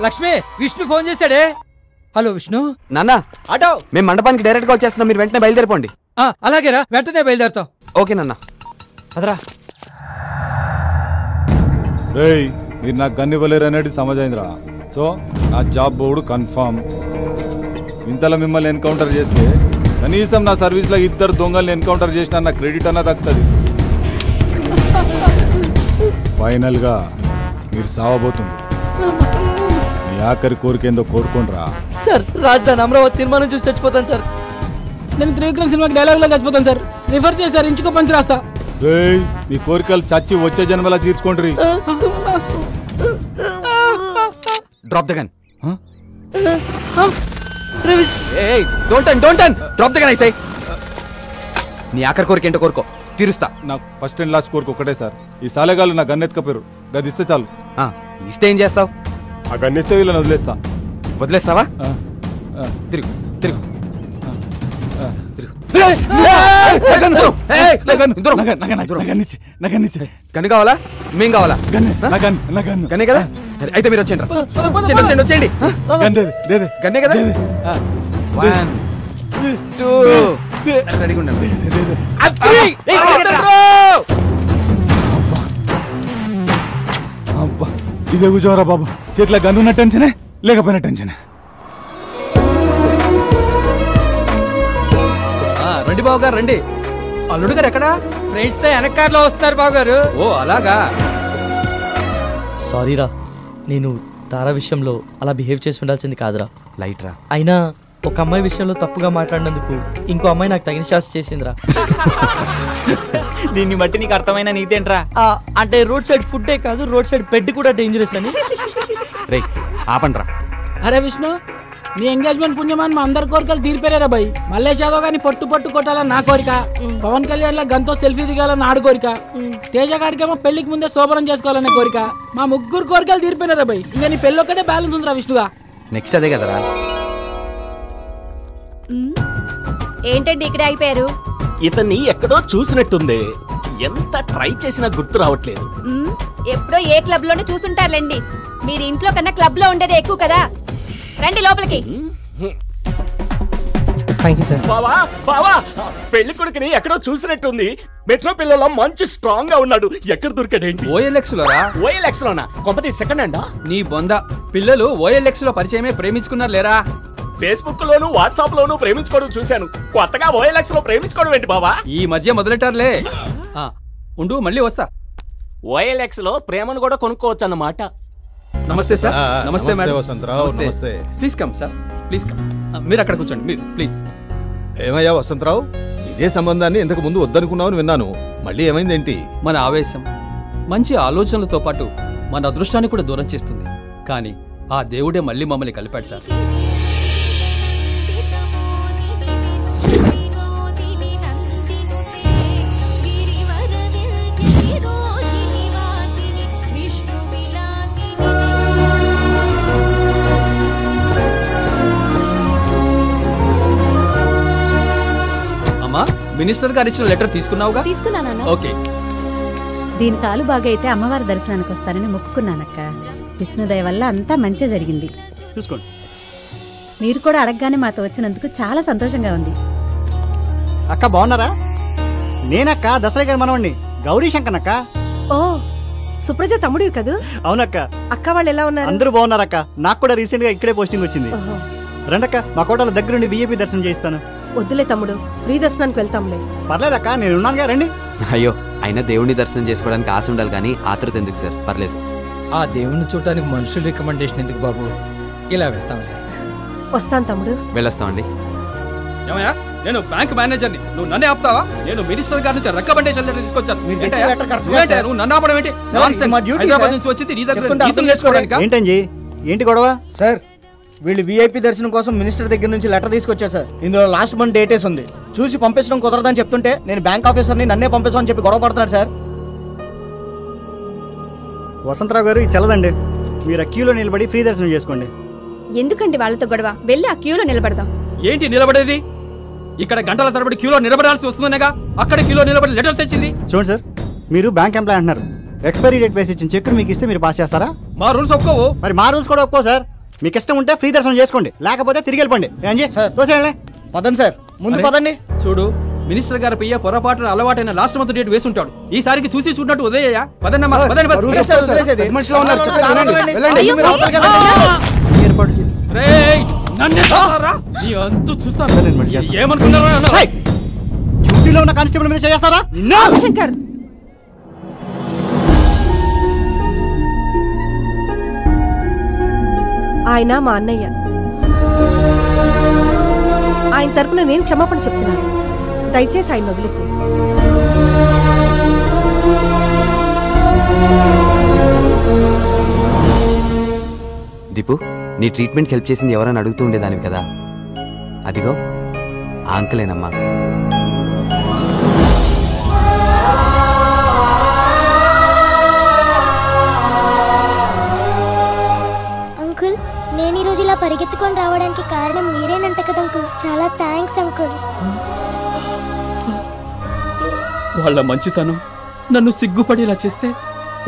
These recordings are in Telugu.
లక్ష్మి, విష్ణు ఫోన్ చేశాడే. హలో విష్ణు. నాన్న ఆటో, మేము మండపానికి డైరెక్ట్ గా వచ్చేస్తున్నాం, మీరు వెంటనే బయలుదేరిపోండి. అలాగేరా, వెంటనే బయలుదేరుతాం. ఓకే నాన్న. అదరా రేయ్, మీరు నాకు గన్ ఇవ్వలేరు అనేది సమజైందిరా. సో నా జాబ్ బోర్డు కన్ఫర్మ్. ఇంతలో మిమ్మల్ని ఎన్కౌంటర్ చేస్తే కనీసం నా సర్వీస్లో 2 దొంగల్ని ఎన్కౌంటర్ చేసినా నా క్రెడిట్ అన్నా దక్కుతుంది. ఫైనల్గా మీరు సావబోతుంది. మీ ఆఖరి కోరికేందో కోరుకోండిరా. సార్, రాజధాని అమరావతి నిర్మాణం చూసి చచ్చిపోతాను సార్. నేను త్రివిక్రమ్ సినిమాకి డైలాగ్ లో చచ్చిపోతాను సార్. రిఫర్ చేశారు, ఇంచుకో పంచి రాస్తా. మీ కోరికలు చచ్చి వచ్చే జన్మలా తీర్చుకోండి. Drop the gun. Drop the gun అయితే. నీ ఆఖరి కోరికేంటో కోరుకో, తీరుస్తా. నాకు ఫస్ట్ అండ్ లాస్ట్ కోరిక ఒకటే సార్. ఈ సాలెగాళ్ళు నా గన్ ఎత్తుకపోయారు, గది ఇస్తే చాలు. ఇస్తే ఏం చేస్తావు? ఆ గన్ ఇస్తే వీళ్ళని వదిలేస్తా. వదిలేస్తావా? తిరుగు తిరుగు. గన్ను కావాలా? మేం కావాలా? గన్నే కదా, అయితే మీరు వచ్చేయండి. వచ్చేయండి. గన్నే కదా. 1 2 రెడీగా ఉండండి. ఇదే కూర్చోరా బాబు. చేతిలో గన్నున్న టెన్షనే, లేకపోయినా టెన్షనే. రండి బాబు గారు, రండి. అల్లుడు గారు ఎక్కడా? ఫ్రెండ్స్ తో వెనకాలలో వస్తున్నారు బాబు గారు. ఓ అలాగా. సారీరా, నేను తారా విషయంలో అలా బిహేవ్ చేసి ఉండాల్సింది కాదురా. లైట్ రా. అయినా ఒక అమ్మాయి విషయంలో తప్పుగా మాట్లాడినందుకు ఇంకో అమ్మాయి నాకు తగిన శాస్త్ర చేసిందిరా. దీన్ని బట్టి నీకు అర్థమైన నీతేంట్రా? అంటే రోడ్ సైడ్ ఫుడ్డే కాదు, రోడ్ సైడ్ బెడ్ కూడా డేంజరస్ అని. రే ఆపండ్రా. అరే విష్ణు, నీ ఎంగేజ్మెంట్ పుణ్యమాన్ మా అందరి కోరికలు తీరిపోయారా భయ్. మల్లేష్ యాదవ్ గాని పట్టు కొట్టాలని నా కోరిక, పవన్ కళ్యాణ్ లా గంతో సెల్ఫీ దిగాలని నాడు కోరిక, తేజ గాడికేమో పెళ్లికి ముందే శోభనం చేసుకోవాలనే కోరిక. మా ముగ్గురు కోరికలు తీరిపోయినారా భయ్. ఇంకా నీ పెళ్ళి ఒక్కటే బ్యాలెన్స్ ఉందిరా విష్ణుగా. నెక్స్ట్ అదే కదరా. ఏంటండి ఇక్కడ అయిపోయారు? ఇతన్ని ఎక్కడో చూసినట్టుంది, ఎంత ట్రై చేసినా గుర్తు రావట్లేదు. ఎప్పుడో ఏ క్లబ్ లోనే చూసుంటారులేండి. మీరు ఇంట్లో కన్నా క్లబ్ లో ఉండేది ఎక్కువ కదా. రండి లోపలికి. పెళ్లి కొడుకుని ఎక్కడో చూసినట్టుంది. మెట్రో పిల్లల మంచి స్ట్రాంగ్ గా ఉన్నాడు. ఎక్కడ దొరికాడేంటి? OLX LoRa? OLX లోనా? కొంపతి సెకండ్ హ్యాండా? నీ బొంద. పిల్లలు OLX లో పరిచయమే ప్రేమించుకున్నారు లేరా? ఫేస్బుక్ లోను వాట్సాప్ లోను ప్రేమించుకోవడం చూశాను. కొత్తగా OLX లో ప్రేమించుకోవడం ఏంటి బాబా? ఈ మధ్య మొదలెట్టారులే. ఉండు, మళ్ళీ వస్తా. OLX లో ప్రేమను కూడా కొనుక్కోవచ్చు అన్నమాట. నమస్తే సార్. నమస్తే మేడం. నమస్తే. Please come sir, please come. మీరు అక్కడ కూర్చోండి, మీరు ప్లీజ్. ఏమయ్యా వసంతరావు, ఇదే సంబంధాన్ని ఇంతకు ముందు వద్దనుకున్నావు విన్నాను. మళ్ళీ ఏమైందేంటి? మన ఆవేశం మంచి ఆలోచనలతో పాటు మన అదృష్టాన్ని కూడా దూరం చేస్తుంది. కానీ ఆ దేవుడే మళ్ళీ మమ్మల్ని కలిపాడు సార్. మినిస్టర్ గారు ఇచ్చిన లెటర్ తీసుకున్నావుగా? తీసుకున్నానా? ఓకే. దీని కాలు బాగా అయితే అమ్మవారి దర్శనానికి వస్తానని మొక్కుకున్నానక్క. విష్ణుదయ వల్ల అంతా మంచి జరిగింది. చూసుకోండి. మీరు కూడా అడగగానే మాతో వచ్చినందుకు చాలా సంతోషంగా ఉంది. అక్క బాగున్నారా? నేనక్క దసరా గారి మనవండి, గౌరీ శంకర్ అక్క. ఓ, సుప్రజ తమ్ముడివి కదూ? అవునక్క. అక్క వాళ్ళు ఎలా ఉన్నారు? అందరూ బాగున్నారక్క. నాకు కూడా రీసెంట్ గా ఇక్కడే పోస్టింగ్ వచ్చింది. రండక్క, మా కోటల దగ్గరుండి VIP దర్శనం చేయిస్తాను. వద్దులే తమ్ముడు, ఫ్రీ దర్శనానికి వెళ్తాంలే. పర్లేదక్క, నేను ఉన్నానుగా, రండి. అయ్యో, అయినా దేవుడిని దర్శనం చేసుకోవడానికి ఆశ ఉండాలి కానీ ఆతృత ఎందుకు సార్? పర్లేదు. ఆ దేవుణ్ణి చూడటానికి మనుషుల రికమెండేషన్ ఎందుకు బాబు? ఇలా వెళ్తాంలే. వస్తాను తమ్ముడు. వెళ్ళొస్తామండి. ఏమయ్యా, నేను బ్యాంక్ మేనేజర్ని, నువ్వు నన్నే ఆపుతావా? నేను మినిస్టర్ గారి నుంచి రికమెండేషన్ లెటర్ తీసుకొచ్చాను. నువ్వు నన్ను ఆపడం ఏంటి? హైదరాబాద్ నుంచి వచ్చింది నీ దగ్గర నీతులు చేసుకోవడానికి. ఏంటి గొడవ? సార్, వీళ్ళు VIP దర్శనం కోసం మినిస్టర్ దగ్గర నుంచి లెటర్ తీసుకొచ్చా సార్. ఇందులో లాస్ట్ మంత్ డేటేస్ ఉంది. చూసి పంపించడం కుదరదని చెప్తుంటే నేను బ్యాంక్ ఆఫీసర్ని నన్నే పంపించమని చెప్పి గొడవ పడుతున్నాడు సార్. వసంతరావు గారు, ఇది చల్లదండి. మీరు ఆ క్యూలో నిలబడి ఫ్రీ దర్శనం చేసుకోండి. ఎందుకండి వాళ్ళతో గొడవ? వెళ్ళి ఆ క్యూలో నిలబడదాం. ఏంటి నిలబడేది? ఇక్కడ గంటల తరబడి క్యూలో నిలబడాల్సి వస్తుందనేగా అక్కడ క్యూలో నిలబడి లెటర్ తెచ్చింది. చూడండి సార్, మీరు బ్యాంక్ ఎంప్లాయ్ అంటున్నారు, ఎక్స్పైరీ డేట్ వేసి ఇచ్చిన చెక్ మీకు ఇస్తే మీరు పాస్ చేస్తారా? మా రూల్స్ ఒప్పుకోవు. మరి మా రూల్స్ కూడా ఒప్పుకో సార్. మీకు ఇష్టం ఉంటే ఫ్రీ దర్శనం చేసుకోండి, లేకపోతే తిరిగి వెళ్ళిపోండి. పదండి సార్, ముందు పదండి. చూడు, మినిస్టర్ గారి పయ్య పొరపాటున అలవాటైన లాస్ట్ మంత్ డేట్ వేసి ఉంటాడు. ఈసారికి చూసి చూడనట్టు ఉదయ్యా. పదన్నమ్మా, పదండి. ఏమనుకున్నారా? డ్యూటీలో ఉన్న కానిస్టేబుల్ మీద చేస్తారా? శంకర్, ఆయన మా అన్నయ్య. ఆయన తరపున నేను క్షమాపణ చెప్తున్నాను. దయచేసి ఆయన వదిలేసి. దీపు, నీ ట్రీట్మెంట్కి హెల్ప్ చేసింది ఎవరైనా అడుగుతూ ఉండేదానివి కదా, అదిగో ఆ అంకులేనమ్మా. అంకుల్, నేను ఈరోజు ఇలా పరిగెత్తుకొని రావడానికి కారణం మీరేనంట కదా అంకుల్. చాలా థ్యాంక్స్ అంకుల్. వాళ్ళ మంచితనం నన్ను సిగ్గుపడేలా చేస్తే,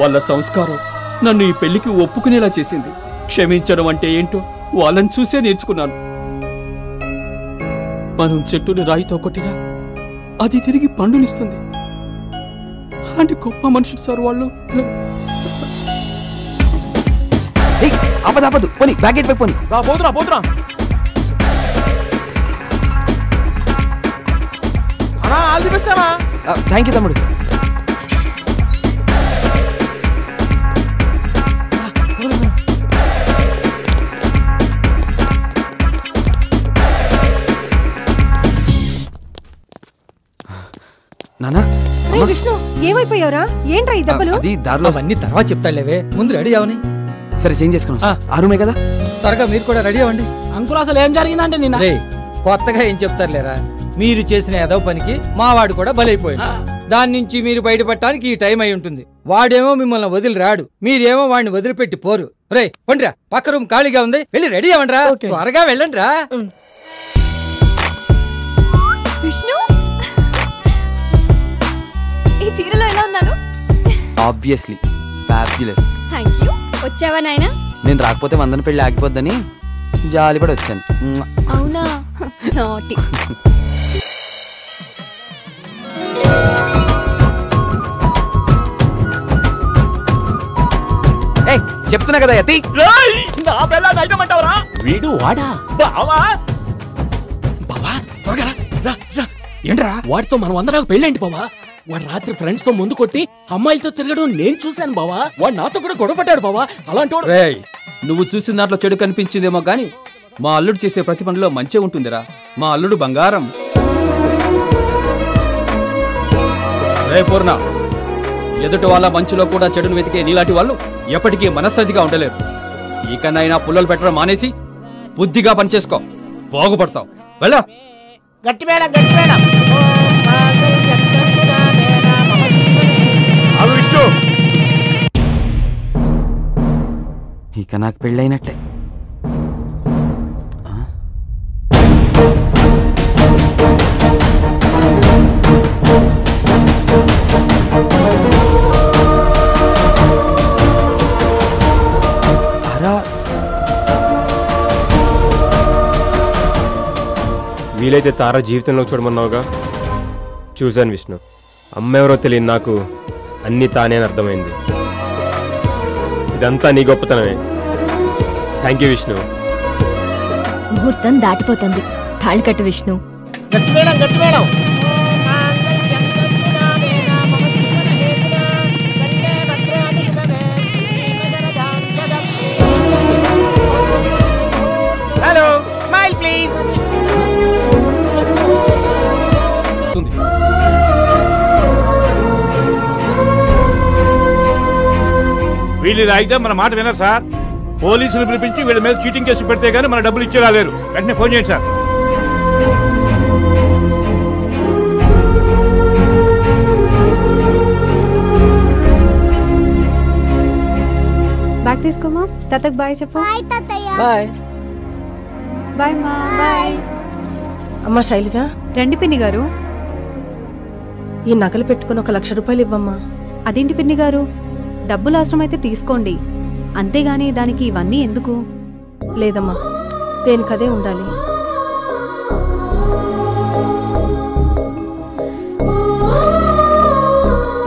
వాళ్ళ సంస్కారం నన్ను ఈ పెళ్లికి ఒప్పుకునేలా చేసింది. క్షమించడం అంటే ఏంటో వాళ్ళని చూసే నేర్చుకున్నాను. మనం చెట్టుని రాయితో కొట్టినా అది తిరిగి పండునిస్తుంది. అలాంటి గొప్ప మనుషులు సార్ వాళ్ళు. ఆపదు పోనీ, బ్యాగెట్ పై పోనీ. పోతురా పోతురా. థ్యాంక్ యూ తమ్ముడు. నానా, విష్ణు ఏమైపోయావురా? ఏంట్రా ఈ దెబ్బలు? అది దారిలో అవన్నీ తర్వాత చెప్తాడులేవే, ముందు రెడీ అవని. సరే, చేంజ్ చేసుకున్నా. ఆ రూమే కదా, త్వరగా మీరు కూడా రెడీ అవ్వండి. అంకుల్, అసలు ఏం జరిగిందంటే నిన్న కొత్తగా ఏం చెప్తారులేరా, మీరు చేసిన ఏదో పనికి మావాడు కూడా బలైపోయాడు. దాని నుంచి మీరు బయటపడటానికి ఈ టైం అయి ఉంటుంది. వాడేమో మిమ్మల్ని వదిలి రాడు, మీరేమో వాడిని వదిలిపెట్టి పోరు. రే పండిరా, పక్క రూమ్ ఖాళీగా ఉంది, వెళ్ళి రెడీ అవ్వండి రా. త్వరగా వెళ్ళండి రా. విష్ణు, ఈ చీరలో ఎలా ఉన్నాను? Obviously fabulous. థాంక్యూ. వచ్చావా నాయనా? నేను రాకపోతే వందన పెళ్లి ఆగిపోద్దని జాలి కూడా వచ్చాను. అవునా? నాటి. చెప్తున్నా కదా యతి, నా బెల్ల నైటమంటావరా? వీడు వాడా? బావా బావా, త్వరగా రా. ఏంట్రా వాడితో మనం అందరం పెళ్ళేంటి బావా? వాడు రాత్రి ఫ్రెండ్స్ తో ముందు కొట్టి అమ్మాయిలతో తిరగడం నేను చూశాను బావా. వాడు నాతో కూడా గొడవ పడ్డాడు బావా. అలాంటి నువ్వు చూసిన దాంట్లో చెడు కనిపించిందేమో గాని మా అల్లుడు చేసే ప్రతి పనిలో మంచి ఉంటుందిరా. మా అల్లుడు బంగారం. రే పూర్ణ, ఎదుటి వాళ్ళ మంచులో కూడా చెడును వెతికే నీలాంటి వాళ్ళు ఎప్పటికీ మనశ్శాంతిగా ఉండలేరు. ఇకనైనా పుల్లలు పెట్టడం మానేసి బుద్ధిగా పనిచేసుకో, బాగుపడతావు. వెళ్ళా. గట్టి మేడం, గట్టి మేడం. విష్ణు, ఇక నాకు పెళ్ళైనట్టే. వీలైతే తార జీవితంలో చూడమన్నావుగా, చూశాను విష్ణు. అమ్మెవరో తెలియని నాకు అన్నీ తానే అని అర్థమైంది. ఇదంతా నీ గొప్పతనమే. Thank you Vishnu. ముహూర్తం దాటిపోతుంది, తాళి కట్టు విష్ణు. గట్టి మేడం, గట్టి మేడం. Hello, smile please. వీళ్ళు ఇలా అయితే మన మాట వినరు సార్. పోలీసులు పిలిపించి వీళ్ళ మీద చీటింగ్ కేసు పెడితే గానీ మన డబ్బులు ఇచ్చి రాలేరు. వెంటనే ఫోన్ చేయండి సార్. బ్యాగ్ తీసుకోమా. తాతకు బాయ్ చెప్పు. బాయ్ బాయ్ మా. బాయ్ అమ్మా శైలజ. రండి పిన్ని గారు. ఈ నగలు పెట్టుకుని 1,00,000 రూపాయలు ఇవ్వమ్మా. అదేంటి పిన్ని గారు, డబ్బులు అవసరమైతే తీసుకోండి, అంతేగాని దానికి ఇవన్నీ ఎందుకు? లేదమ్మా, దేనికదే ఉండాలి.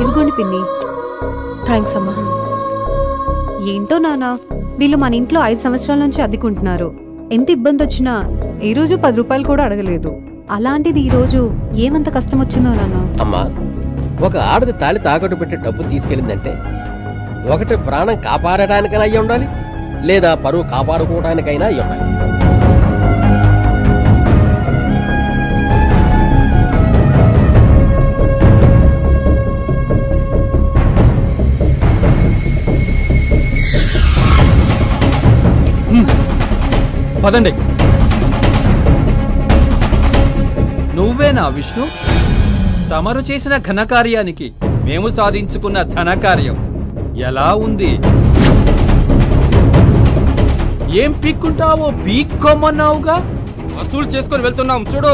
ఇదిగోండి పిన్ని. థ్యాంక్స్ అమ్మా. ఏంటో నానా, వీళ్ళు మన ఇంట్లో 5 సంవత్సరాల నుంచి అద్దెకుంటున్నారు. ఎంత ఇబ్బంది వచ్చినా ఈ రోజు 10 రూపాయలు కూడా అడగలేదు. అలాంటిది ఈ రోజు ఏమంత కష్టం వచ్చిందో నాన్న. అమ్మా, ఒక ఆడది తాళి తాకట్టు పెట్టి డబ్బు తీసుకెళ్ళిందంటే ఒకటి ప్రాణం కాపాడటానికైనా అయ్యి ఉండాలి, లేదా పరువు కాపాడుకోవడానికైనా అయ్యి ఉండాలి. పదండి. నువ్వేనా విష్ణు? తమరు చేసిన ఘనకార్యానికి మేము సాధించుకున్న ధనకార్యం ఎలా ఉంది? ఏం పీక్కుంటావో పీక్కోమన్నావుగా, వసూలు చేసుకొని వెళ్తున్నాం చూడు.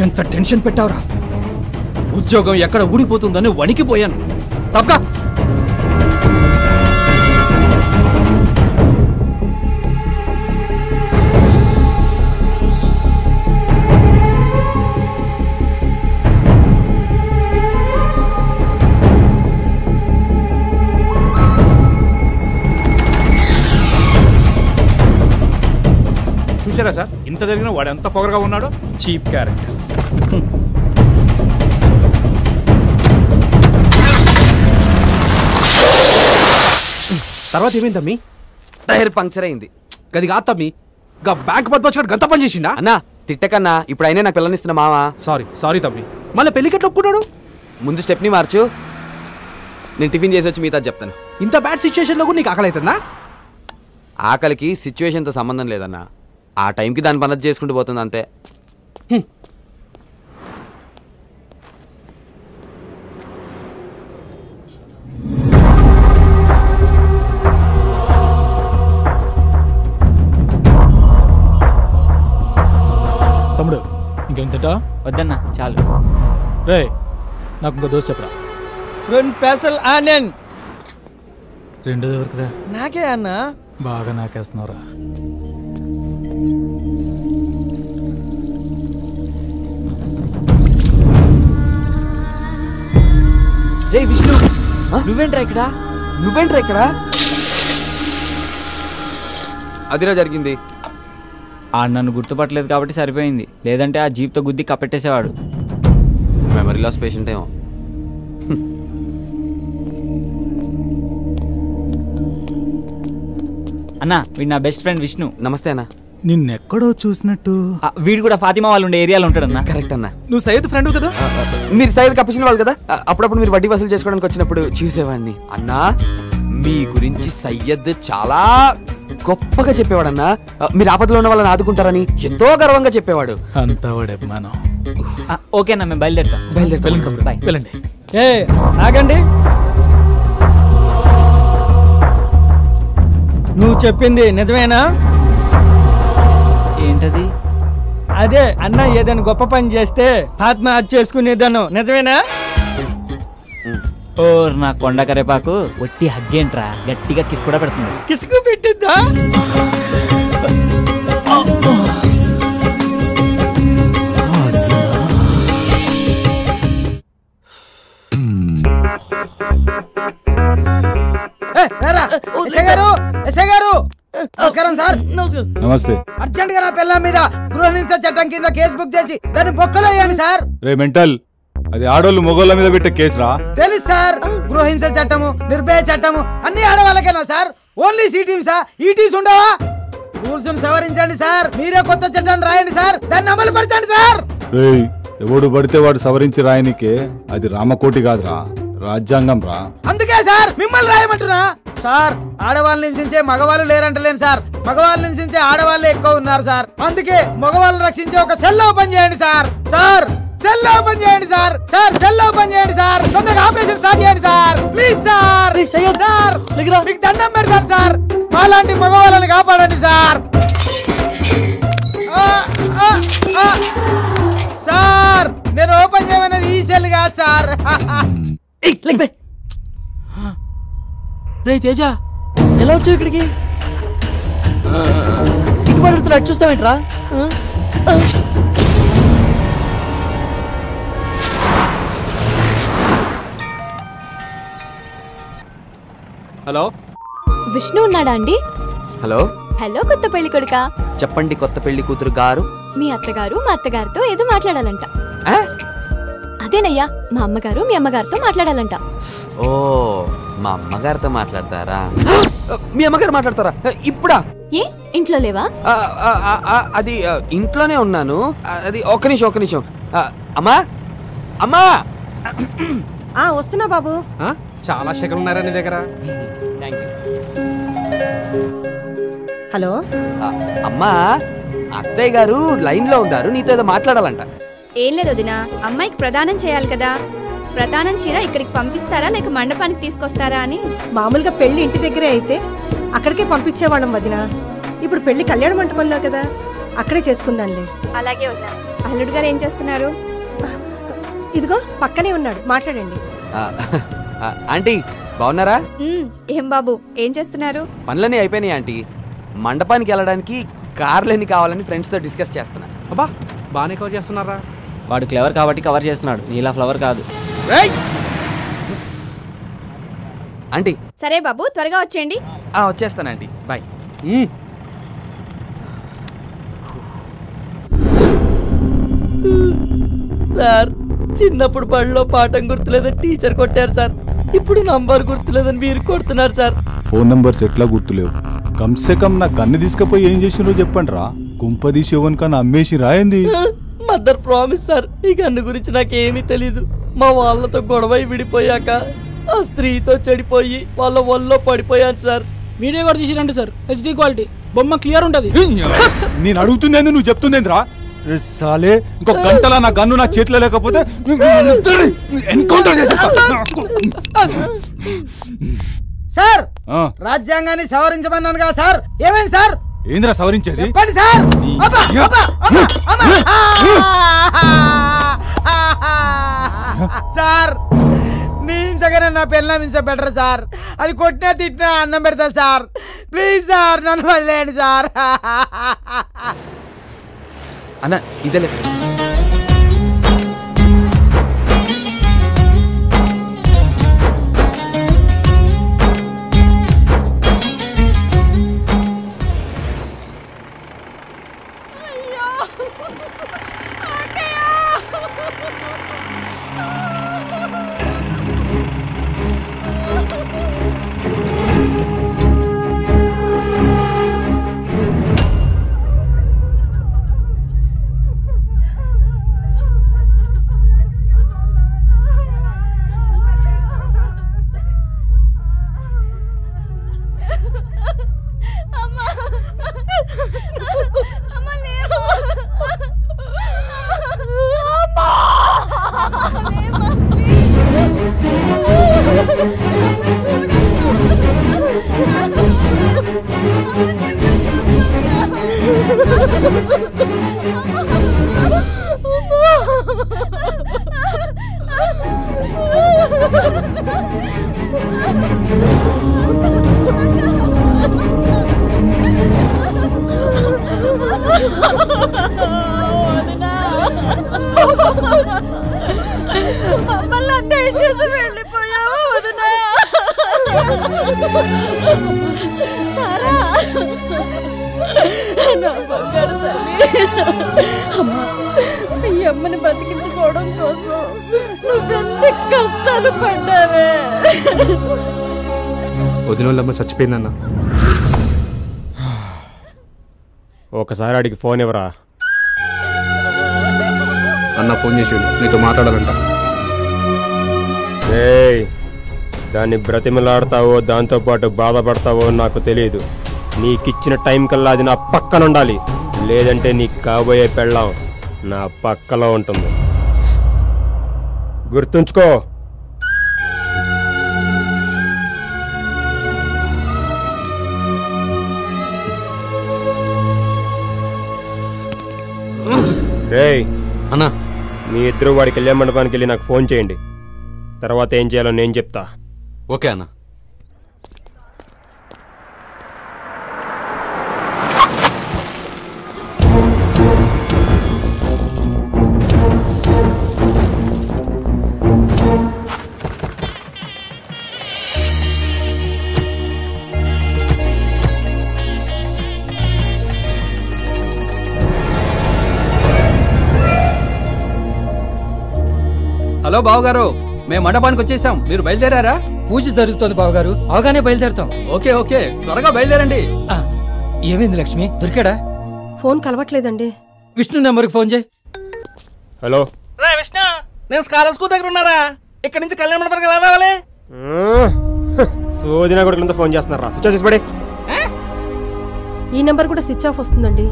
ఎంత టెన్షన్ పెట్టావురా! ఉద్యోగం ఎక్కడ ఊడిపోతుందని వణికిపోయాను. తప్పక చూసారా సార్, ఇంత జరిగిన వాడు ఎంత పొగరగా ఉన్నాడో. Cheap characters. తర్వాత ఏమైంది తమ్మి? టైర్ పంక్చర్ అయింది. గది కాదు తమ్మి, బ్యాంక్ పద్మచ్చాడు గంత పని చేసిండా? అన్నా తిట్టకన్నా, ఇప్పుడు అయినా నాకు పిల్లనిస్తున్నా మావా. సారీ తమ్మి. మళ్ళీ పెళ్లికి ఎట్లా ఒప్పుకున్నాడు? ముందు స్టెప్ని మార్చు, నేను టిఫిన్ చేసి వచ్చి మిగతా చెప్తాను. ఇంత బ్యాడ్ సిచ్యువేషన్లో కూడా నీకు ఆకలి అవుతుందా? ఆకలికి సిచ్యువేషన్తో సంబంధం లేదన్నా, ఆ టైంకి దాని పని చేసుకుంటూ పోతుంది అంతే. తమ్ముడు ఇంకేం తింటా? వద్దన్నా చాలు. రే నాకు ఇంకో దోశ చెప్పరా. 2 పెసలు ఆనియన్. 2 ఎవరికిరా? నాకే అన్నా. బాగా నాకేస్తున్నావురా. రే విష్ణు, నువ్వేంట్రా ఇక్కడ? అదిరా జరిగింది. ఆ నన్ను గుర్తుపట్టలేదు కాబట్టి సరిపోయింది, లేదంటే ఆ జీప్తో గుద్ది కప్పెట్టేసేవాడు. మెమరీ లాస్ పేషెంట్ ఏమో. అన్నా, వీడు నా బెస్ట్ ఫ్రెండ్ విష్ణు. నమస్తే అన్న. నిన్నెక్కడో చూసినట్టు. వీడు కూడా ఫాతిమా వాళ్ళు ఉండే ఏరియాలో ఉంటాడన్నా. కరెక్ట్ అన్న. నువ్వు సయ్యద్ ఫ్రెండ్ కదా? మీరు సయ్యద్ కప్పించిన వాళ్ళు కదా, అప్పుడప్పుడు మీరు వడ్డీ వసూలు చేసుకోవడానికి వచ్చినప్పుడు చూసేవాడిని. అన్నా మీ గురించి సయ్యద్ చాలా గొప్పగా చెప్పేవాడన్నా. మీరు ఆపదలో ఉన్న వాళ్ళని ఆదుకుంటారని ఎంతో గర్వంగా చెప్పేవాడు. అంతా వాడే మనం. ఓకే అన్న, మేము బయలుదేరుతాం. వెళ్ళండి. ఏ ఆగండి, నువ్వు చెప్పింది నిజమేనా? ఏంటది? అదే అన్న ఏదైనా గొప్ప పని చేస్తే ఆత్మహత్య చేసుకునేదాను, నిజమేనా? ఓ నా కొండ కరేపాకు, ఒట్టి హగ్గేంట్రా, గట్టిగా కిస్ కూడా పెడుతుంది. కిసుకు పెట్టిద్దా? నమస్కారం సార్. నమస్తే. అర్జెంట్ గా నా పిల్ల మీద గృహహింస చట్టం కింద కేసు బుక్ చేసి దాన్ని బొక్కలో వేయండి సార్. రే మెంటల్, అది ఆడోళ్ళు మొగోళ్ళ మీద పెట్టే కేసురా. తెలుసు సార్, గృహహింస చట్టము, నిర్భయ చట్టము అన్ని ఆడవాళ్ళకేనా సార్? ఓన్లీ సి టీమ్సా, ఈ టీమ్స్ ఉండవా? రూల్స్ సవరించండి సార్, మీరే కొత్త చట్టాన్ని రాయండి సార్, దాన్ని అమలు పరచండి సార్. రేయ్, ఎవడు పడితే వాడు సవరించి రాయనికే అది రామకోటి కాదురా, రాజ్యాంగం రా. అందుకే సార్ మిమ్మల్ని రాయమంటున్నా సార్. ఆడవాళ్ళని హింసించే మగవాళ్ళు లేరంటలేను సార్, మగవాళ్ళని హింసించే ఆడవాళ్ళే ఎక్కువ ఉన్నారు సార్. అందుకే మగవాళ్ళని రక్షించే ఒక సెల్ ఓపెన్ చేయండి సార్. సార్ సెల్ ఓపెన్ చేయండి సార్. సెల్ ఓపెన్ చేయండి సార్. తొందరగా ఆపరేషన్ స్టార్ట్ చేయండి సార్, ప్లీజ్ సార్. సార్ మీకు దండం పెడతాను సార్, మాలాంటి మగవాళ్ళని కాపాడండి సార్. సార్ నేను ఓపెన్ చేయమన్నది ఈ సెల్ కాదు సార్. రే తేజ ఎలా వచ్చావు ఇక్కడికి? ఇటు పడుతున్నా చూస్తావేంట్రా? హలో, విష్ణు ఉన్నాడా అండి? హలో హలో కొత్త పెళ్లి కొడుక, చెప్పండి కొత్త పెళ్లి కూతురు గారు. మీ అత్తగారు మా అత్తగారితో ఏదో మాట్లాడాలంట. అదేనయ్యా, మా అమ్మగారు మీ అమ్మగారితో మాట్లాడాలంట. ఓ, మా అమ్మగారితో మాట్లాడతారా? మీ అమ్మగారు మాట్లాడతారా ఇప్పుడా? ఏ ఇంట్లో లేవా? అది ఇంట్లోనే ఉన్నాను. అది ఒక్క నిమిషం. అమ్మా అమ్మా. వస్తున్నా బాబు. చాలా శకలు ఉన్నారా నీ దగ్గర? హలో అమ్మా, అత్తయ్య గారు లైన్ లో ఉన్నారు, నీతో ఏదో మాట్లాడాలంట. ఏం లేదు వదినా, అమ్మాయికి ప్రదానం చేయాలి కదా. ప్రదానం చీర ఇక్కడికి పంపిస్తారా లేక మండపానికి తీసుకొస్తారా అని. మామూలుగా పెళ్లి ఇంటి దగ్గరే అయితే అక్కడికే పంపించేవాళ్ళం వదినా. ఇప్పుడు పెళ్లి కళ్యాణ మంటపంలో కదా, అక్కడే చేసుకుందాంలే. అలాగే వదినా. అల్లుడు గారు ఏం చేస్తున్నారు? ఇదిగో పక్కనే ఉన్నాడు, మాట్లాడండి. ఆంటీ బాగున్నారా? ఏం బాబు ఏం చేస్తున్నారు? పనులన్నీ అయిపోయినాయి ఆంటీ. మండపానికి వెళ్ళడానికి కార్లన్నీ కావాలని ఫ్రెండ్స్ తో డిస్కస్ చేస్తున్నా. అబ్బా బాగానే కవర్ చేస్తున్నారా? వాడు క్లవర్ కాబట్టి కవర్ చేస్తున్నాడు, నీలా ఫ్లవర్ కాదు. ఆంటీ సరే బాబు త్వరగా వచ్చేయండి. వచ్చేస్తాను ఆంటీ, బాయ్. సార్, చిన్నప్పుడు బడిలో పాఠం గుర్తులేదని టీచర్ కొట్టారు సార్. ఇప్పుడు నంబర్ గుర్తులేదని మీరు కొడుతున్నారు సార్. ఫోన్ నంబర్స్ ఎట్లా గుర్తులేవు? కమ్సే కమ్ నా గన్ను తీసుకపోయి ఏం చేసినో చెప్పండి రా. కుంపదీసి ఎవరి కన్నా అమ్మేసి రాయింది. మదర్ ప్రామిస్ సార్, ఈ గన్ను గురించి నాకేమీ తెలీదు. మా వాళ్ళతో గొడవ విడిపోయాక ఆ స్త్రీతో చెడిపోయి వాళ్ళ ఒళ్ళో పడిపోయాను సార్. వీడియో కూడా తీసిరండి సార్, హెచ్డి క్వాలిటీ, బొమ్మ క్లియర్ ఉంటది. నేను అడుగుతుందేంది, నువ్వు చెప్తుందేంద్రా? సాలే, ఇంకో గంటలా నా గన్ను నా చేతిలో లేకపోతే ఎన్కౌంటర్ చేసేస్తా. సార్, రాజ్యాంగాన్ని సవరించమన్నాను కదా సార్, ఏమైంది సార్? ఏంద్రా సవరించేది? చెప్పండి సార్. సార్, నీ హింసగానే నా పెళ్ళ హింస బెటర్ సార్. అది కొట్టినా తిట్టినా అన్నం పెడతా సార్. ప్లీజ్ సార్, నన్ను వదిలేయండి సార్. అన్న ఇదే మమ్మల్ని అన్యాయం చేసి వెళ్ళిపోయావా వదినా? తారా, నా బంగారు తల్లి. అమ్మా, మీ అమ్మని బతికించుకోవడం కోసం నువ్వెంత కష్టాలు పడ్డావే. వదినోళ్ళమ్మ చచ్చిపోయిందన్న. ఒకసారి అడిగి ఫోన్ ఇవ్వరా. అన్న ఫోన్ చేసి నీతో మాట్లాడాలంట. దాన్ని బ్రతిమలాడతావో దాంతోపాటు బాధపడతావో నాకు తెలియదు. నీకిచ్చిన టైం కల్లా అది నా పక్కన ఉండాలి, లేదంటే నీ కాబోయే పెళ్ళాం నా పక్కలో ఉంటుంది. గుర్తుంచుకో. రేయ్ అన్నా, మీ ఇద్దరు వాడి కళ్యాణ మండపానికి వెళ్ళి నాకు ఫోన్ చేయండి. తర్వాత ఏం చేయాలో నేను చెప్తా. ఓకే అన్న. హలో బావగారు, మేము మండపానికి వచ్చేసాం. మీరు బయలుదేరారా? పూజ జరుగుతోంది బావగారు, అవగానే బయలుదేరుతాం. ఓకే ఓకే, త్వరగా బయలుదేరండి. ఏమైంది లక్ష్మి, దొరికాడా? ఫోన్ కలవట్లేదండి. విష్ణు నెంబర్కి ఫోన్ చేయి. హలో రే విష్ణు, నేను స్కాలర్ స్కూల్ దగ్గర ఉన్నారా? ఇక్కడ నుంచి కళ్యాణ మండపానికి ఎలా రావాలి? సోదినా కొడుకులంతా ఫోన్ చేస్తున్నారా? స్విచ్ ఆఫ్ చేసి పడే. ఈ నెంబర్ కూడా స్విచ్ ఆఫ్ వస్తుందండి.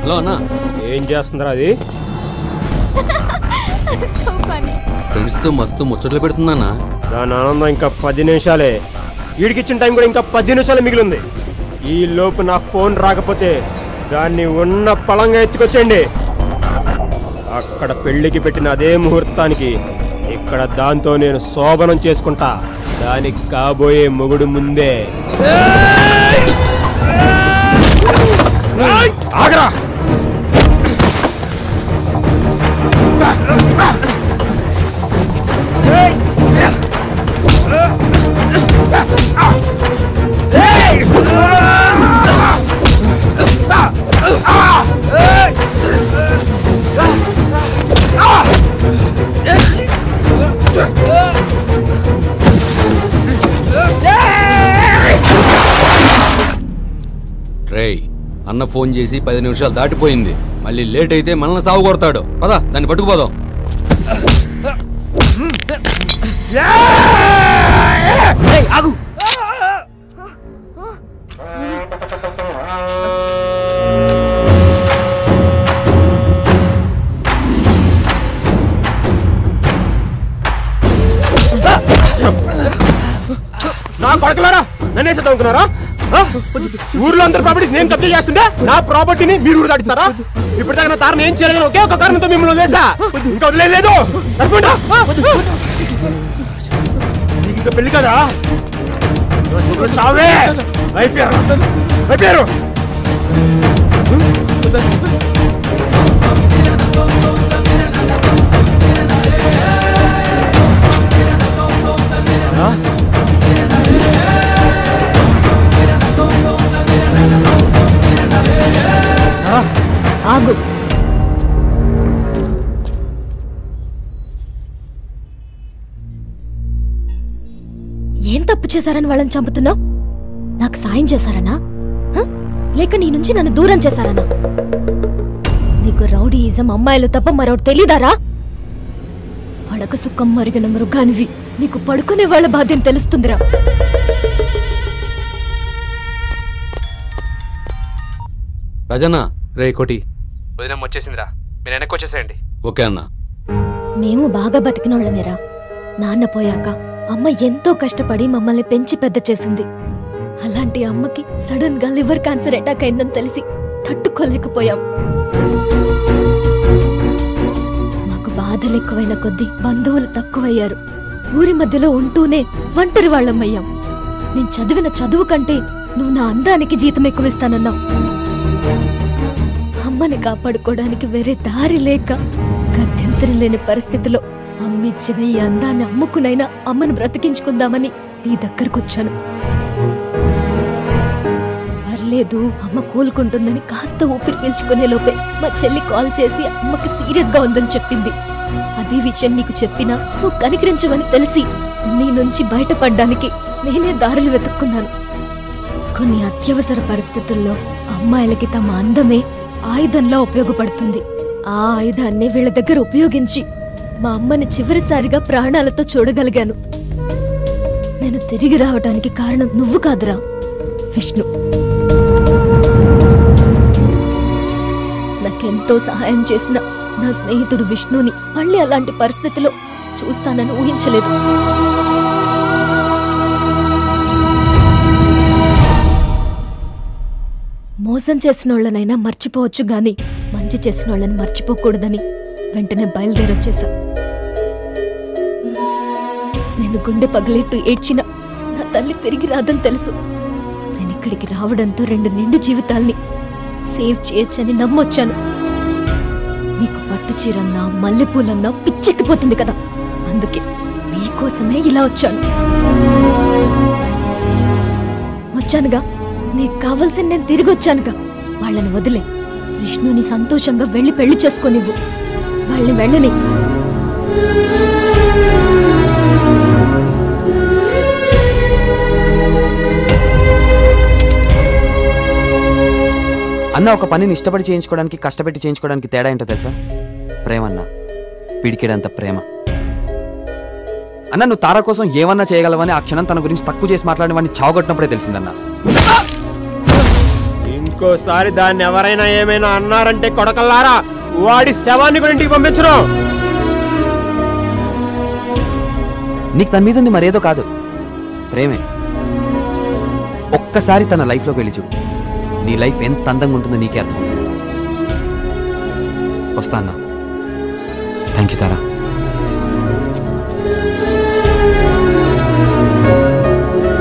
హలో అన్నా, ఏం చేస్తుందిరా అది? ఫ్రెండ్స్ తో మస్తు ముచ్చట్లు పెడుతుందన్నా. దాని ఆనందం ఇంకా 10 నిమిషాలే. వీడికిచ్చిన టైం కూడా ఇంకా 10 నిమిషాలే మిగిలింది. ఈ లోపు నా ఫోన్ రాకపోతే దాన్ని ఉన్న పళంగా ఎత్తుకొచ్చేయండి. అక్కడ పెళ్లికి పెట్టిన అదే ముహూర్తానికి ఇక్కడ దాంతో నేను శోభనం చేసుకుంటా. దానికి కాబోయే మొగుడు ముందే. ఆగరా! రేయ్, అన్న ఫోన్ చేసి 10 నిమిషాలు దాటిపోయింది. మళ్ళీ లేట్ అయితే మనల్ని సాగు కొడతాడు. పదా, దాన్ని పట్టుకుపోదాం. ఆగు! నా కొడకలారా, నన్నే చదువుకున్నారా? ఊర్లో అందరు ప్రాపర్టీస్ నేను కబ్జా చేస్తుంటే నా ప్రాపర్టీని మీరు ఊరు దాటిస్తారా? ఇప్పుడు దాకా నా తారని ఏం చేయలేదు. ఒకే ఒక కారణంతో మిమ్మల్ని వదిలేసా. ఇంకా వదిలేదు. ఇంకా పెళ్లి కదా, చావే అయిపోయారు అయిపోయారు. ఆగు. ఏం తప్పు చేశారని వాళ్ళని చంపుతున్నావు? నాకు సాయం చేశారనా, లేక నీ నుంచి నన్ను దూరం చేశారనా? నీకు రౌడీయిజం అమ్మాయిలు తప్ప మరొకటి తెలీదారా? పడక సుఖం మరిగిన మృగానివి. నీకు పడుకునే వాళ్ళ బాధ్యం తెలుస్తుందిరా. రాజన్న, రే కోటి, వదిన వచ్చేసిందిరా, మీరు వెనక్కి వచ్చేసేయండి. ఓకే అన్న. మేము బాగా బతికినోళ్ళమేరా. నాన్న పోయాక అమ్మ ఎంతో కష్టపడి మమ్మల్ని పెంచి పెద్ద చేసింది. అలాంటి అమ్మకి సడన్ గా లివర్ క్యాన్సర్ అటాక్ అయిందని తెలిసి తట్టుకోలేకపోయాం. మాకు బాధలు ఎక్కువైన కొద్దీ బంధువులు తక్కువయ్యారు. ఊరి మధ్యలో ఉంటూనే ఒంటరి వాళ్ళమయ్యాం. నేను చదివిన చదువు కంటే నువ్వు నా అందానికి జీతం ఎక్కువిస్తానన్నావు. అమ్మని కాపాడుకోవడానికి వేరే దారి లేక గత్యంతరం లేని పరిస్థితిలో అమ్మిచ్చిన ఈ అందాన్ని అమ్ముకునైనా అమ్మను బ్రతికించుకుందామని నీ దగ్గరకొచ్చాను. పర్లేదు, అమ్మ కోలుకుంటుందని కాస్త ఊపిరి పీల్చుకునే లోపే మా చెల్లి కాల్ చేసి అమ్మకి సీరియస్ గా ఉందని చెప్పింది. అదే విషయం నీకు చెప్పినా నువ్వు కనికరించవని తెలిసి నీ నుంచి బయటపడ్డానికి నేనే దారులు వెతుక్కున్నాను. కొన్ని అత్యవసర పరిస్థితుల్లో అమ్మాయిలకి తమ అందమే ఆయుధంలా ఉపయోగపడుతుంది. ఆ ఆయుధాన్ని వీళ్ళ దగ్గర ఉపయోగించి మా అమ్మని చివరిసారిగా ప్రాణాలతో చూడగలిగాను. నేను తిరిగి రావడానికి కారణం నువ్వు కాదురా, విష్ణు. నాకెంతో సహాయం చేసిన నా స్నేహితుడు విష్ణుని మళ్ళీ అలాంటి పరిస్థితిలో చూస్తానని ఊహించలేదు. మోసం చేసినోళ్ళనైనా మర్చిపోవచ్చు గాని మంచి చేసినోళ్ళని మర్చిపోకూడదని వెంటనే బయలుదేరొచ్చేసా. నేను గుండె పగిలిట్టు ఏడ్చిన తల్లి తిరిగి రాదని తెలుసు. నేను ఇక్కడికి రావడంతో 2 నిండు జీవితాల్ని సేవ్ చేయొచ్చని నమ్మొచ్చాను. నీకు పట్టు చీరన్నా మల్లెపూలన్నా పిచ్చెక్కిపోతుంది కదా, అందుకే నీకోసమే ఇలా వచ్చానుగా. నీకు కావాల్సింది నేను తిరిగి వచ్చానుగా. వాళ్ళని వదిలే, విష్ణుని సంతోషంగా వెళ్ళి పెళ్లి చేసుకోనివ్వు. వాళ్ళని వెళ్ళని. అన్న, ఒక పనిని ఇష్టపడి చేయించుకోవడానికి కష్టపెట్టి చేయించుకోవడానికి తేడా ఏంటో తెలుసా? ప్రేమ అన్న, పిడికేడంత ప్రేమ. అన్న, నువ్వు తారా కోసం ఏమన్నా చేయగలవని ఆ క్షణం తన గురించి తక్కువ చేసి మాట్లాడిన వాడిని చావగొట్టినప్పుడే తెలిసిందన్న. ఇంకోసారి దాన్ని ఎవరైనా ఏమైనా అన్నారంటే కొడకల్లారా వాడి శవాన్ని కూడా ఇంటికి పంపించరు. నీకు తన మీద ఉంది మరేదో కాదు, ప్రేమే. ఒక్కసారి తన లైఫ్లోకి వెళ్ళి చూడు, నీ లైఫ్ ఎంత అందంగా ఉంటుందో నీకే అర్థమవుతుంది. వస్తా అన్నా. Thank you Tara.